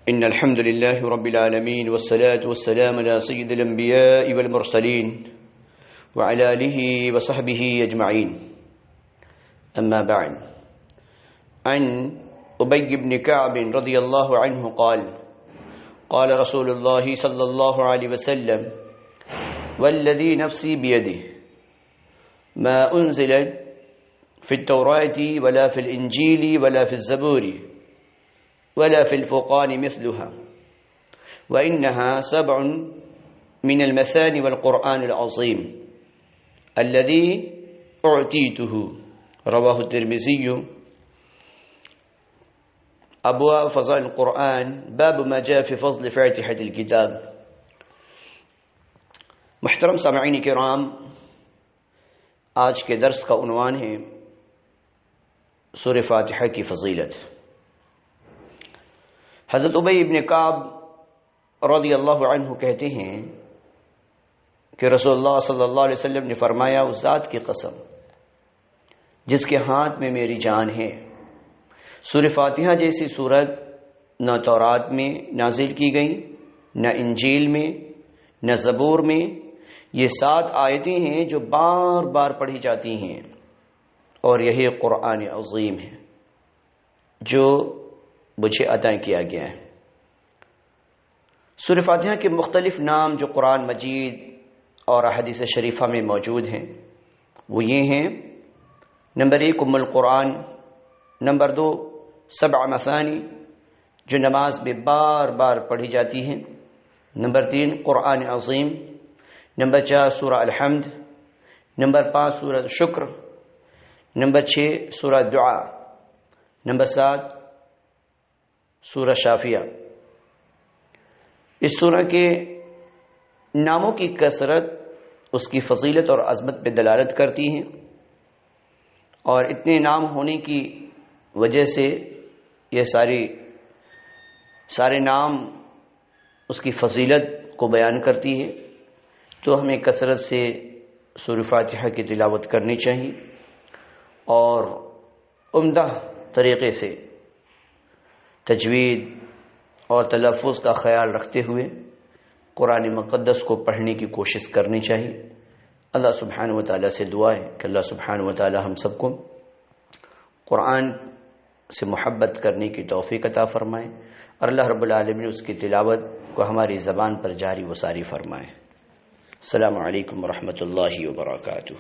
إن الحمد لله رب العالمين والصلاة والسلام على سيد الأنبياء والمرسلين وعلى آله وصحبه أجمعين. أما بعد، عن أبي بن كعب رضي الله عنه قال قال رسول الله صلى الله عليه وسلم: والذي نفسي بيده ما أنزل في التوراة ولا في الإنجيل ولا في الزبور ولا في الفرقان مثلها وإنها 7 من المثاني والقرآن العظيم الذي أعطيته. رواه الترمذي. أبواب فضائل القرآن، باب ما جاء في فضل فاتحة الكتاب. محترم سامعین کرام، آج کے درس کا عنوان ہے سورہ فاتحہ کی فضیلت. حضرت ابی بن کعب رضی اللہ عنہ کہتے ہیں کہ رسول اللہ صلی اللہ علیہ وسلم نے فرمایا: اس ذات کی قسم جس کے ہاتھ میں میری جان ہے، سورہ فاتحہ جیسی سورت نہ تورات میں نازل کی گئی، نہ انجیل میں، نہ زبور میں. یہ 7 آیتیں ہیں جو بار بار پڑھی جاتی ہیں، اور یہی قرآن عظیم ہے جو مجھے عطا کیا گیا ہے. سورہ فاتحہ کے مختلف نام جو قرآن مجید اور احادیث شریفہ میں موجود ہیں وہ یہ ہیں: نمبر 1 ام القرآن، نمبر 2 7 مثانی جو نماز میں بار بار پڑھی جاتی ہیں، نمبر 3 قرآن عظیم، نمبر 4 سورہ الحمد، نمبر 5 سورہ شکر، نمبر 6 سورہ دعا، نمبر 7 سورہ شافیہ. اس سورہ کے ناموں کی کثرت اس کی فضیلت اور عظمت پہ دلالت کرتی ہیں، اور اتنے نام ہونے کی وجہ سے یہ سارے نام اس کی فضیلت کو بیان کرتی ہے. تو ہمیں کثرت سے سورہ فاتحہ کی تلاوت کرنی چاہیے، اور عمدہ طریقے سے تجوید اور تلفظ کا خیال رکھتے ہوئے قرآن مقدس کو پڑھنے کی کوشش کرنی چاہیے. اللہ سبحانہ و تعالیٰ سے دعا ہے کہ اللہ سبحانہ و تعالیٰ ہم سب کو قرآن سے محبت کرنے کی توفیق عطا فرمائے، اور اللہ رب العالمین اس کی تلاوت کو ہماری زبان پر جاری و ساری فرمائے. السلام علیکم ورحمۃ اللہ وبرکاتہ.